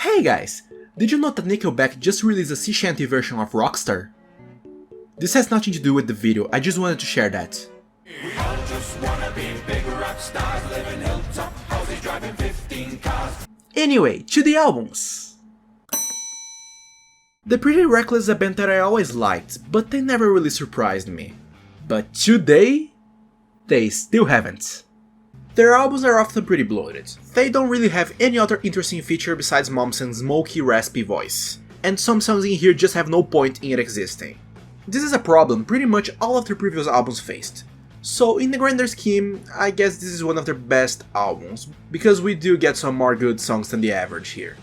Hey guys, did you know that Nickelback just released a sea shanty version of Rockstar? This has nothing to do with the video, I just wanted to share that. We all just wanna be big rock stars, living hilltop houses, driving 15 cars. Anyway, to the albums! The Pretty Reckless is a band that I always liked, but they never really surprised me. But today, they still haven't. Their albums are often pretty bloated. They don't really have any other interesting feature besides Momsen's smoky, raspy voice. And some songs in here just have no point in it existing. This is a problem pretty much all of their previous albums faced. So in the grander scheme, I guess this is one of their best albums, because we do get some more good songs than the average here,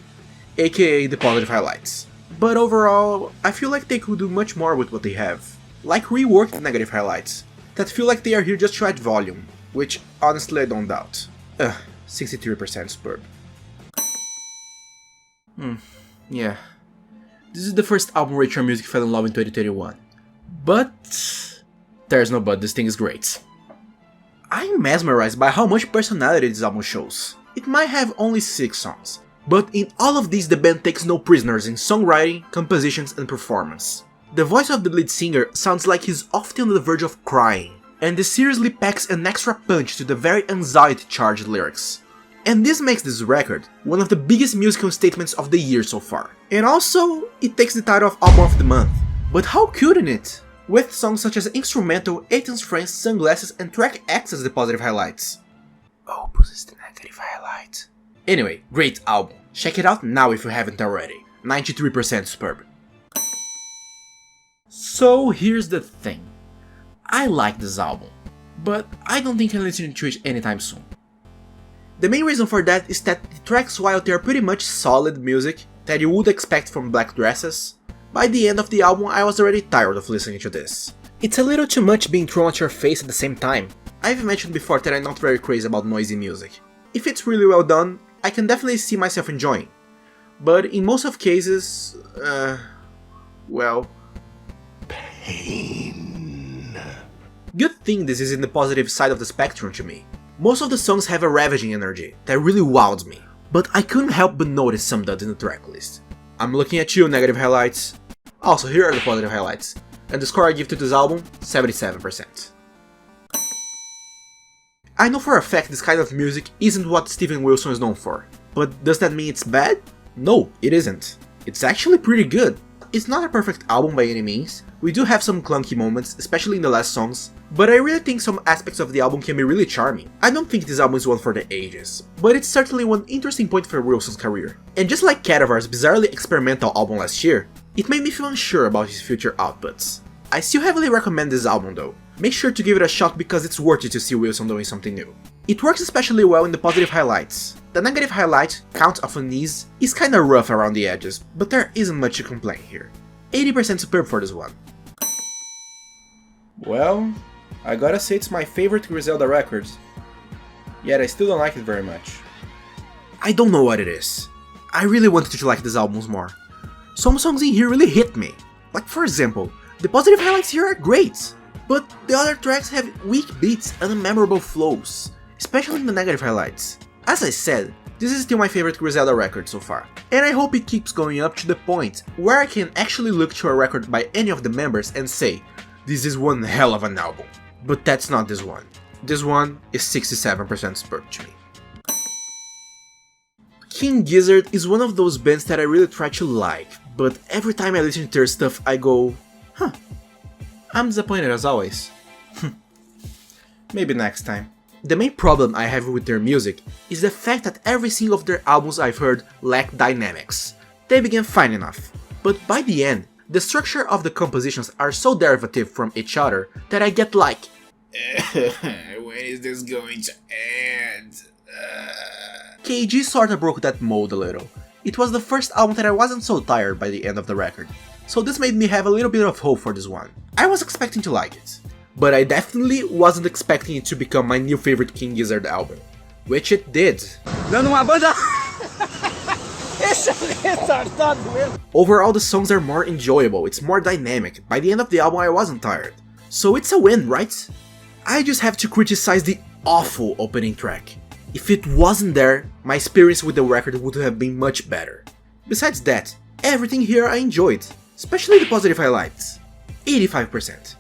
aka the positive highlights. But overall, I feel like they could do much more with what they have, like rework the negative highlights, that feel like they are here just to add volume, which honestly I don't doubt. 63% superb. Yeah. This is the first album Retro Music fell in love in 2021. But there's no but, this thing is great. I'm mesmerized by how much personality this album shows. It might have only 6 songs, but in all of these the band takes no prisoners in songwriting, compositions and performance. The voice of the lead singer sounds like he's often on the verge of crying, and this seriously packs an extra punch to the very anxiety-charged lyrics. And this makes this record one of the biggest musical statements of the year so far. And also, it takes the title of Album of the Month. But how couldn't it? With songs such as Instrumental, Athens Friends, Sunglasses and Track X as the positive highlights. Opus is the negative highlight. Anyway, great album. Check it out now if you haven't already. 93% superb. So here's the thing. I like this album, but I don't think I'm listening to it anytime soon. The main reason for that is that the tracks, while they are pretty much solid music that you would expect from Black Dresses, by the end of the album I was already tired of listening to this. It's a little too much being thrown at your face at the same time. I've mentioned before that I'm not very crazy about noisy music. If it's really well done, I can definitely see myself enjoying. But in most of cases, well, pain. Good thing this is in the positive side of the spectrum to me. Most of the songs have a ravaging energy that really wowed me, but I couldn't help but notice some duds in the tracklist. I'm looking at you, negative highlights. Also, here are the positive highlights, and the score I give to this album, 77%. I know for a fact this kind of music isn't what Steven Wilson is known for, but does that mean it's bad? No, it isn't. It's actually pretty good. It's not a perfect album by any means, we do have some clunky moments, especially in the last songs, but I really think some aspects of the album can be really charming. I don't think this album is one for the ages, but it's certainly one interesting point for Wilson's career. And just like Cadaver's bizarrely experimental album last year, it made me feel unsure about his future outputs. I still heavily recommend this album though. Make sure to give it a shot because it's worth it to see Wilson doing something new. It works especially well in the positive highlights. The negative highlight, Count of Unease, is kinda rough around the edges, but there isn't much to complain here. 80% superb for this one. Well, I gotta say it's my favorite Griselda record, yet I still don't like it very much. I don't know what it is. I really wanted to like these albums more. Some songs in here really hit me. Like for example, the positive highlights here are great, but the other tracks have weak beats and unmemorable flows, especially in the negative highlights. As I said, this is still my favorite Griselda record so far, and I hope it keeps going up to the point where I can actually look to a record by any of the members and say, this is one hell of an album. But that's not this one. This one is 67% superb to me. King Gizzard is one of those bands that I really try to like, but every time I listen to their stuff I go, huh, I'm disappointed as always. Maybe next time. The main problem I have with their music is the fact that every single of their albums I've heard lack dynamics. They began fine enough, but by the end, the structure of the compositions are so derivative from each other that I get like, when is this going to end? KG sorta broke that mold a little. It was the first album that I wasn't so tired by the end of the record, so this made me have a little bit of hope for this one. I was expecting to like it, but I definitely wasn't expecting it to become my new favorite King Gizzard album, which it did. Overall, the songs are more enjoyable, it's more dynamic. By the end of the album I wasn't tired. So it's a win, right? I just have to criticize the awful opening track. If it wasn't there, my experience with the record would have been much better. Besides that, everything here I enjoyed, especially the positive highlights. 85%.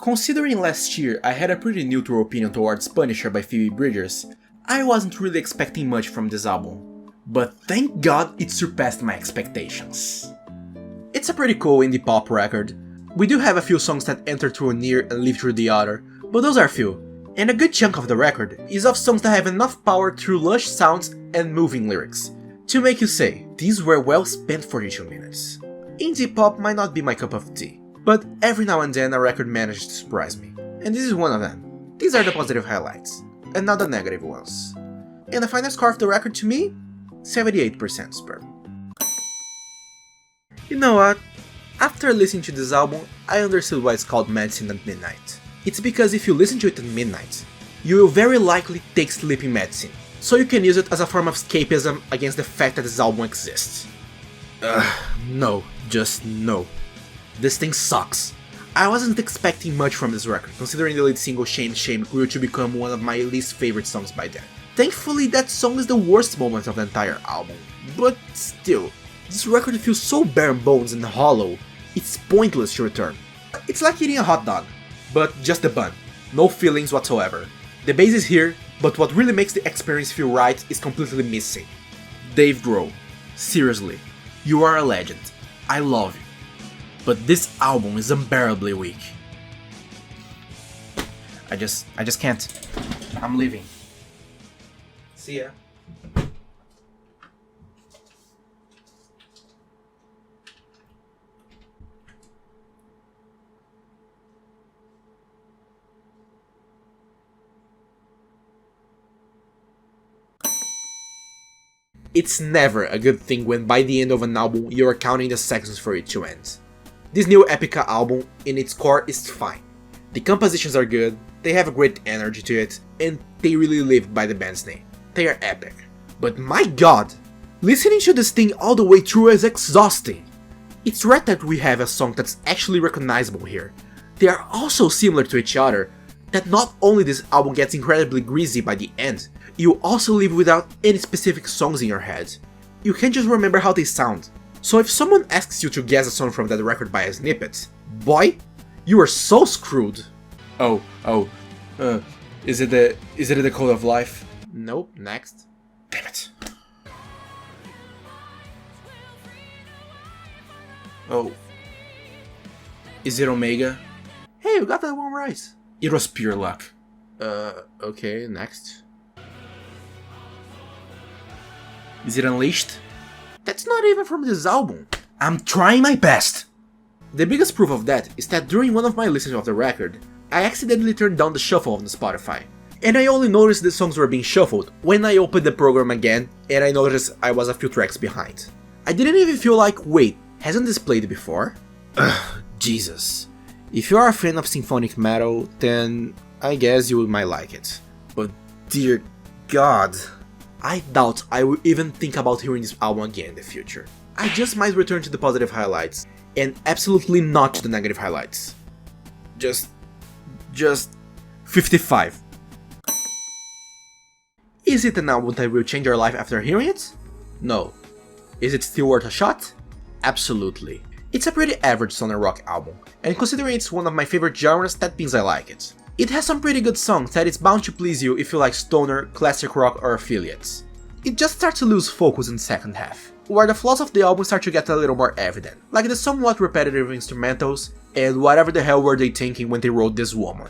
Considering last year I had a pretty neutral opinion towards Punisher by Phoebe Bridgers, I wasn't really expecting much from this album, but thank God it surpassed my expectations. It's a pretty cool indie pop record. We do have a few songs that enter through an ear and leave through the other, but those are few, and a good chunk of the record is of songs that have enough power through lush sounds and moving lyrics to make you say, these were well spent 42 minutes. Indie pop might not be my cup of tea, but every now and then a record manages to surprise me, and this is one of them. These are the positive highlights, and not the negative ones. And the final score of the record to me? 78% superb. You know what? After listening to this album, I understood why it's called Medicine at Midnight. It's because if you listen to it at midnight, you will very likely take sleeping medicine, so you can use it as a form of escapism against the fact that this album exists. No, just no. This thing sucks. I wasn't expecting much from this record, considering the lead single Shame Shame grew to become one of my least favorite songs by then. Thankfully, that song is the worst moment of the entire album, but still, this record feels so bare bones and hollow, it's pointless to return. It's like eating a hot dog, but just the bun, no feelings whatsoever. The bass is here, but what really makes the experience feel right is completely missing. Dave Grohl, seriously, you are a legend, I love you. But this album is unbearably weak. I just can't. I'm leaving. See ya. It's never a good thing when by the end of an album you are counting the seconds for it to end. This new Epica album in its core is fine. The compositions are good, they have a great energy to it, and they really live by the band's name. They are epic. But my god, listening to this thing all the way through is exhausting. It's rare that we have a song that's actually recognizable here. They are all so similar to each other that not only this album gets incredibly greasy by the end, you also leave without any specific songs in your head. You can just remember how they sound. So if someone asks you to guess a song from that record by a snippet, boy, you are so screwed. Is it the Code of Life? Nope, next. Damn it. Oh. Is it Omega? Hey, we got that one right. It was pure luck. Okay, next. Is it Unleashed? That's not even from this album. I'm trying my best! The biggest proof of that is that during one of my listens of the record, I accidentally turned down the shuffle on the Spotify. And I only noticed the songs were being shuffled when I opened the program again and I noticed I was a few tracks behind. I didn't even feel like, wait, hasn't this played before? Ugh, Jesus. If you are a fan of symphonic metal, then I guess you might like it. But dear God, I doubt I will even think about hearing this album again in the future. I just might return to the positive highlights, and absolutely not to the negative highlights. Just 55. Is it an album that will change your life after hearing it? No. Is it still worth a shot? Absolutely. It's a pretty average stoner rock album, and considering it's one of my favorite genres, that means I like it. It has some pretty good songs that it's bound to please you if you like stoner, classic rock or affiliates. It just starts to lose focus in the second half, where the flaws of the album start to get a little more evident, like the somewhat repetitive instrumentals, and whatever the hell were they thinking when they wrote This Woman.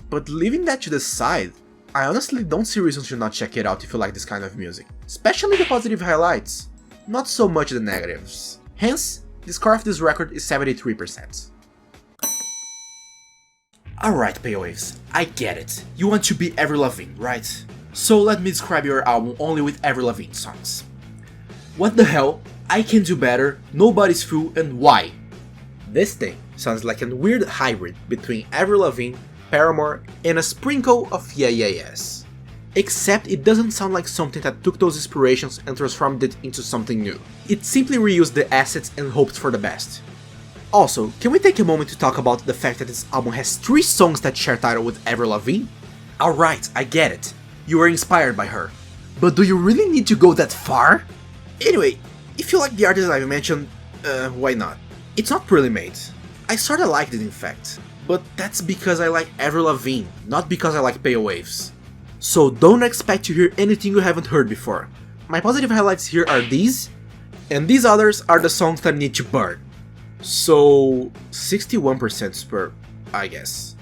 But leaving that to the side, I honestly don't see reasons to not check it out if you like this kind of music, especially the positive highlights, not so much the negatives. Hence, the score of this record is 73%. Alright, Pale Waves, I get it. You want to be Avril Lavigne, right? So let me describe your album only with Avril Lavigne songs. What the hell? I Can Do Better, Nobody's Fool, and Why? This thing sounds like a weird hybrid between Avril Lavigne, Paramore, and a sprinkle of Yeah Yeah Yes. Except it doesn't sound like something that took those inspirations and transformed it into something new. It simply reused the assets and hoped for the best. Also, can we take a moment to talk about the fact that this album has 3 songs that share title with Avril Lavigne? Alright, I get it. You were inspired by her. But do you really need to go that far? Anyway, if you like the artist I mentioned, why not? It's not poorly made. I sorta liked it in fact. But that's because I like Avril Lavigne, not because I like Pale Waves. So don't expect to hear anything you haven't heard before. My positive highlights here are these, and these others are the songs that need to burn. So 61% superb, I guess.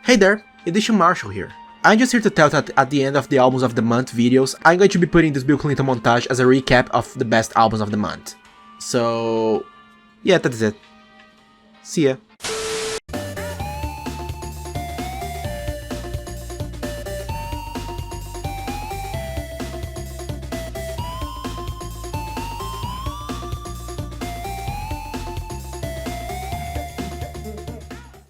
Hey there, Edition Marshall here. I'm just here to tell that at the end of the Albums of the Month videos, I'm going to be putting this Bill Clinton montage as a recap of the best albums of the month. So yeah, that's it. See ya.